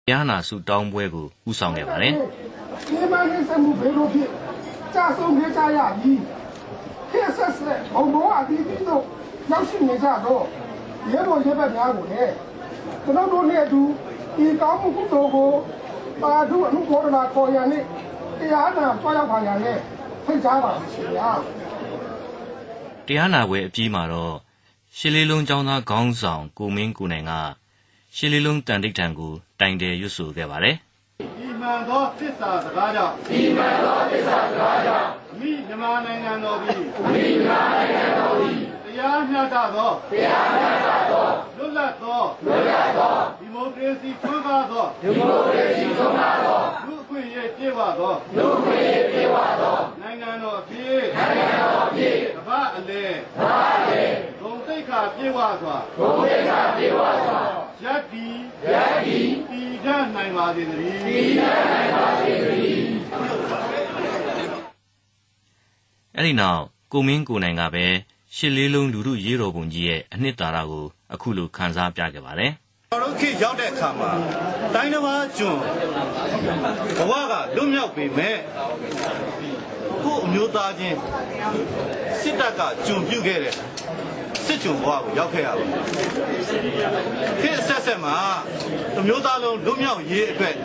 တရားနာစုတောင်းပွဲကိုဥဆောင်ခဲ့ပါတယ်။ဒီမှာနေစမှုဘေလိုဖြစ်ကြာဆုံးခဲ့ကြရပြီ။ခေတ်ဆက်ဆက်ဘုံဘဝအသီးသီးတို့ရောက်ရှိနေကြတော့ရဲဘော်ရဲဘက်များကိုလည်းကျွန်တော်တို့နဲ့အတူဒီကောင်းမှုကုသိုလ်ကိုပါထုအမှုဘောဓနာခေါ်ရန်နဲ့တရားနာဆွားရောက်ပါရန်နဲ့ဖိတ်ကြားပါရှင်ဗျာ။တရားနာပွဲအပြီးမှာတော့ရှစ်လေးလုံးကျောင်းသားခေါင်းဆောင်ကိုမင်းကိုနိုင်ကရှစ်လေးလုံးတန်တိတ်ထံကိုတိုင်တယ်ရွတ်ဆိုခဲ့ပါတယ်။ဒီမှန်သောသစ္စာစကားကြောင့်အမိမြန်မာနိုင်ငံတော်သည်တရားမျှတသောလွတ်လပ်သောဒီမိုကရေစီထွန်းကားသောလူ့အခွင့်အရေးပြည့်ဝသောနိုင်ငံတော်အဖြစ်ကမ္ဘာအလယ်ဂုဏ်သိက္ခာပြည့်ဝစွာရပ်တည်တည်တတ်နိုင်ပါစေသတည်းအဲ့ဒီနောက်ကိုမင်းကိုနိုင်ကပဲရှစ်လေးလုံးလူထုရေးတော်ပုံကြီးရဲ့အနှစ်သာရကိုအခုလိုခန်းစားပြခဲ့ပါတယ်။ကျွန်တော်တို့ခေတ်ရောက်တဲ့အခါမှာတိုင်းတစ်ပါးကျွန်းဘဝကလွတ်မြောက်ပေမဲ့ကို့အမျိုးသားချင်းစစ်တပ်ကကျွန်းပြုတ်ခဲ့တဲ့စစ်ကျွန်းဘဝကိုရောက်ခဲ့ရပါတယ်။ခေတ်ဆက်ဆက်မှာအမျိုးသားလုံးလွတ်မြောက်ရေးအတွက်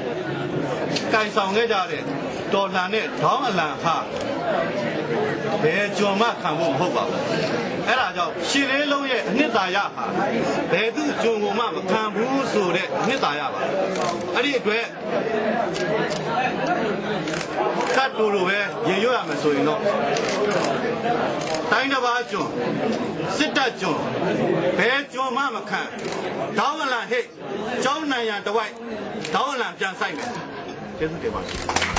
တိုင်ဆောင်ခဲ့ကြတဲ့တော်လှန်တဲ့ခေါင်းအလံဟာဘယ်ကြုံမှခံဖို့မဟုတ်ပါဘူးအဲ့ဒါကြောင့်ရှစ်လေးလုံးရဲ့အနှစ်သာရဟာဘယ်သူကြုံမှမခံဘူးဆိုတဲ့အနှစ်သာရပါအဲ့ဒီအတွက်ကတ်တူလိုပဲရေရွတ်ရမယ်ဆိုရင်တော့တိုင်းတစ်ပါးကြုံစစ်တပ်ကြုံဘယ်ကြုံမှမခံဒေါင်းအလံဟိတ်ကျောင်းနိုင်ရန်တဝိုက်ဒေါင်းအလံပြန်ဆိုင်မယ်ကျေးဇူးတင်ပါတယ်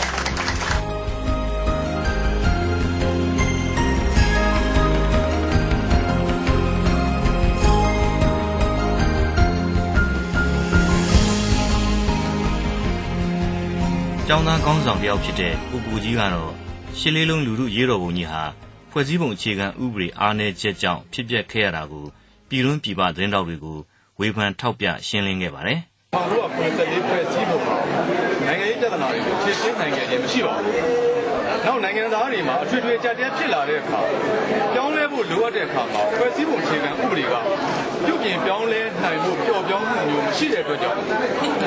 ကျောင်းသားခေါင်းဆောင်တယောက်ဖြစ်တဲ့ဦးပူကြီးကတော့ရှစ်လေးလုံးလူထုရေးတော်ပုံကြီးဟာဖွဲ့စည်းပုံအခြေခံဥပဒေအားနည်းချက်ကြောင့်ဖြစ်ပျက်ခဲ့ရတာကိုပြည်တွင်းပြည်ပသတင်းတောက်တွေကိုဝေဖန်ထောက်ပြရှင်းလင်းခဲ့ပါတယ်။1994ဖွဲ့စည်းပုံမှာနိုင်ငံရေးပြဿနာတွေကိုဖြေရှင်းနိုင်ခဲ့ခြင်းမရှိပါဘူး။နောက်နိုင်ငံသားတွေမှာအထွေထွေကြက်တဲဖြစ်လာတဲ့အခါပြောင်းလဲဖို့လိုအပ်တဲ့အခါမှာဖွဲ့စည်းပုံအခြေခံဥပဒေကပြုပြင်ပြောင်းလဲနိုင်ဖို့ပျော်ပြောင်းမှုမျိုးမရှိတဲ့အတွက်ကြောင့်ဥ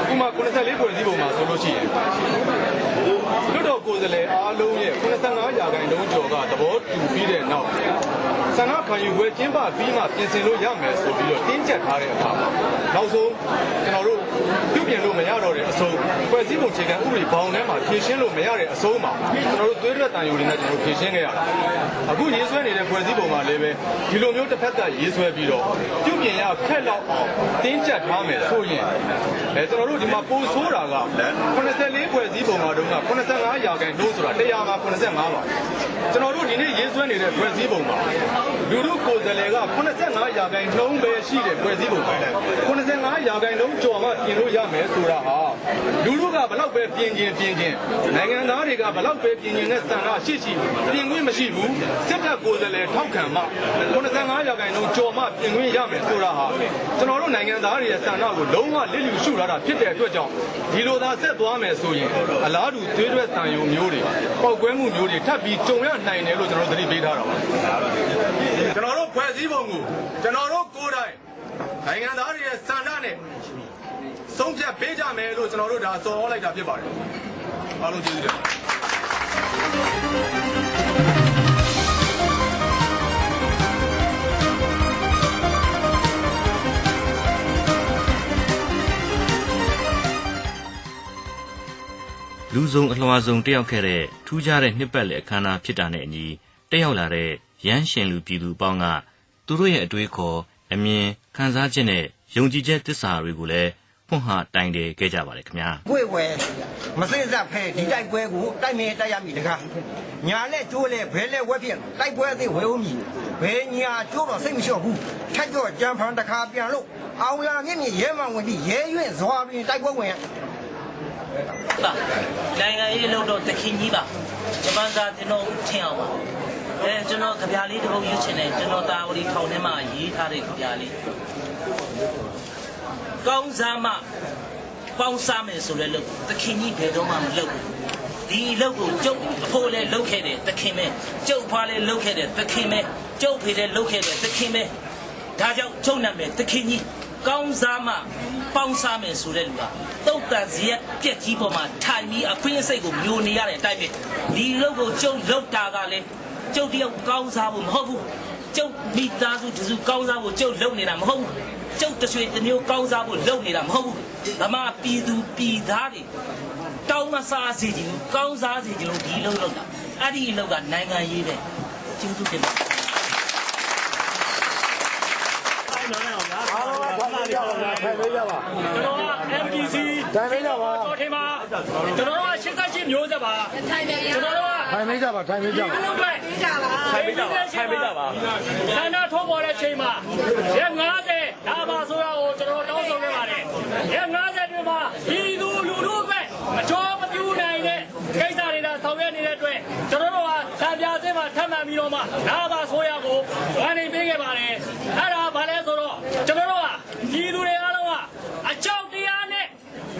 ပမာ94ဖွဲ့စည်းပုံမှာဆိုလို့ရှိရင်လွတ်တော်ကိုယ်စားလှယ်အားလုံးရဲ့85ရာခိုင်နှုန်းကျော်ကသဘောတူပြီးတဲ့နောက်ဆန္ဒခံယူပွဲကျင်းပပြီးမှပြင်ဆင်လို့ရမယ်ဆိုပြီးတော့တင်းကျပ်ထားတဲ့အခါမှာနောက်ဆုံးကျွန်တော်တို့ပြုပြင်လို့မရတော့တဲ့အဆုံးဖွဲ့စည်းပုံအခြေခံဥပဒေဘောင်ထဲမှာဖြည့်ရှင်းလို့မရတဲ့အဆုံးမှာကျွန်တော်တို့သွေးထွက်တန်ယူတွေနဲ့ကျွန်တော်တို့ဖြည့်ရှင်းခဲ့ရတာအခုရေးဆွဲနေတဲ့ဖွဲ့စည်းပုံမှာလည်းပဲဒီလိုမျိုးတစ်ဖက်ကရေးဆွဲပြီးတော့ပြုပြင်ရခက်လောက်အောင်တင်းကျပ်ထားမယ်ဆိုရင်ကျွန်တော်တို့ဒီမှာပို့ဆိုးတာက94ဖွဲ့စည်းပုံမှာတုန်းက85ရာခိုင်နှုန်းဆိုတာ100မှာ85ပါကျွန်တော်တို့ဒီနေ့ရေးဆွဲနေတဲ့ဖွဲ့စည်းပုံမှာလူထုကိုယ်စားလှယ်က85ရာခိုင်နှုန်းပဲရှိတဲ့ဖွဲ့စည်းပုံပဲ85ရာခိုင်နှုန်းကျော်မှပြင်လို့ရမယ်ဆိုတာဟာလူထုကဘလောက်ပဲပြင်ခြင်းနိုင်ငံသားတွေကဘလောက်ပဲပြင်ခြင်းနဲ့စံတာရှိပြင်ခွင့်မရှိဘူးစစ်တပ်ကိုယ်စားလှယ်ထောက်ခံမှ85ရာခိုင်နှုန်းကျော်မှပြင်ခွင့်ရမယ်ဆိုတာဟာကျွန်တော်တို့နိုင်ငံသားတွေရဲ့စံတာကိုလုံးဝလစ်လျူရှုထားတာဖြစ်တဲ့အတွက်ကြောင့်ဒီလိုသာဆက်သွားမယ်ဆိုရင်အလားတူသွေးထွက်တန်ယုံမျိုးတွေပောက်ကွဲမှုမျိုးတွေထပ်ပြီးကြုံရနိုင်တယ်လို့ကျွန်တော်သတိပေးထားတာပါကျွန်တော်တို့ဖွဲ့စည်းပုံကိုကျွန်တော်တို့ကိုယ်တိုင်နိုင်ငံသားတွေရဲ့စံတာနဲ့ဆုံးဖြတ်ပေးကြမယ်လို့ကျွန်တော်တို့ဒါစော်ဩလိုက်တာဖြစ်ပါတယ်အားလုံးကျေးဇူးတင်လူစုံအလွှာစုံတက်ရောက်ခဲ့တဲ့ထူးခြားတဲ့နှစ်ပတ်လည်အခမ်းအနားဖြစ်တာနဲ့အညီတက်ရောက်လာတဲ့ရဟန်းရှင်လူပြည်သူအပေါင်းကသူတို့ရဲ့အတွေးခေါ်အမြင်ခံစားချက်နဲ့ယုံကြည်ချက်သစ္စာတွေကိုလည်းဖွင့်ဟတိုင်တယ်ခဲ့ကြပါတယ်ခင်ဗျာကိုယ်ဝယ်မစင်စားဖဲဒီတိုက်ပွဲကိုတိုက်မြဲတိုက်ရမည်တကားညာနဲ့ကျိုးလဲဘဲလဲဝက်ဖြင့်တိုက်ပွဲသိဝဲဦးမည်ဘဲညာကျိုးတော့စိတ်မလျှော့ဘူးထက်ကြော့ကြံဖန်တခါပြန်လို့အောင်ရမြင့်မြင့်ရဲမှန်ဝင်ပြီးရဲရွင့်စွာပြီးတိုက်ပွဲဝင်ပါနိုင်ငံရေးလို့တော့တခင်ကြီးပါဂျပန်သားကျွန်တော်ထင်အောင်ပါကျွန်တော်ကြပြားလေးတစ်ပုဒ်ရွတ်ချင်တယ်ကျွန်တော်တာဝတီထောင်ထဲမှာရေးထားတဲ့ကြပြားလေးကောင်းစားမ ပေါင်းစားမယ်ဆိုတဲ့လို့သခင်ကြီးဘယ်တော့မှမလုပ်ဘူးဒီအလုပ်ကိုကျုပ်အဖို့လည်းလုပ်ခဲ့တယ်သခင်ပဲကျုပ်ဖွားလည်းလုပ်ခဲ့တယ်သခင်ပဲကျုပ်ဖေလည်းလုပ်ခဲ့တယ်သခင်ပဲဒါကြောင့်ကျုံနာမယ်သခင်ကြီးကောင်းစားမှပေါင်းစားမယ်ဆိုတဲ့လူကတုတ်တန်စရက်ပြက်ကြီးပေါ်မှာထိုင်ပြီးအခွင့်အစိတ်ကိုမျိုးနေရတဲ့အတိုင်းပဲဒီအလုပ်ကိုကျုပ်လုပ်တာကလည်းကျုပ်တယောက်ကောင်းစားဖို့မဟုတ်ဘူးကျုပ်မိသားစုတစုကောင်းစားဖို့ကျုပ်လုပ်နေတာမဟုတ်ဘူးကျုပ်တဆွေတစ်မျိုးကောင်းစားဖို့လုပ်နေတာမဟုတ်ဘူးဓမ္မပြည်သူပြည်သားတွေတောင်းမစားစေချင်လို့ကောင်းစားစေချင်လို့ဒီအလုပ်လုပ်တာအဲ့ဒီအလုပ်ကနိုင်ငံရေးပဲကျေးဇူးတင်ပါတယ်အားလုံးကဘာသာကြောက်တာထိုင်ပေးကြပါ ကျွန်တော်က MDC ထိုင်ပေးကြပါ တော်ထင်ပါကျွန်တော်က88မျိုးဆက်ပါကျွန်တော်တို့က ထိုင်ပေးကြပါထိုင်ပေးကြပါ ဒီလိုပဲထိုင်ပေးကြပါထိုင်ပေးကြပါဆန္ဒထုံးပေါ်တဲ့ချိန်မှာရက်90ဒါပါဆိုတော့ကျွန်တော်တောင်းဆိုခဲ့ပါတယ်ရက်90တွင်မှာဒီသူလူတို့ပဲအကျော်မပြူနိုင်တဲ့ကိစ္စတွေတော့ဆောင်ရွက်နေတဲ့အတွက်ကျွန်တော်တို့ကစံပြစင်းမှာထပ်မှန်ပြီးတော့မှဒါပါဆိုရကိုဝန်နေပေးခဲ့ပါတယ်အဲ့ဒါဘာလဲဆိုတော့ကျွန်တော်တို့ကဒီလူတွေအားလုံးကအကြောက်တရားနဲ့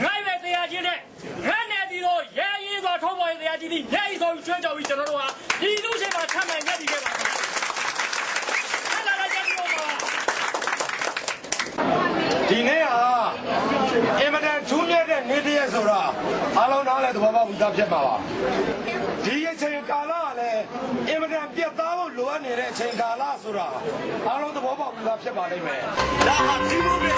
ငိုက်ပဲတရားချင်းနဲ့ငတ်နေပြီးတော့ရဲရေးစွာထုံးပေါ်တရားချင်းဒီညအိဆိုကျွမ်းကြော်ပြီးကျွန်တော်တို့ကဒီလူရှိမှထပ်မှန်ရက်တည်ခဲ့ပါမယ်အဲ့ဒါလည်းကြည့်လို့ပါ ဒီနေ့ဟာအင်မတန်ထူးမြတ်တဲ့နေ့တစ်ရက်ဆိုတာအားလုံးနားလည်သဘောပေါက်ပြီးသားဖြစ်ပါပါဒီအချိန်ကာလကလည်းအင်မတန်ပြတ်သားဖို့လိုအပ်နေတဲ့အချိန်ကာလဆိုတာအားလုံးသဘောပေါက်ပြီးသားဖြစ်ပါလိမ့်မယ်ဒါဟာဒီလိုပဲ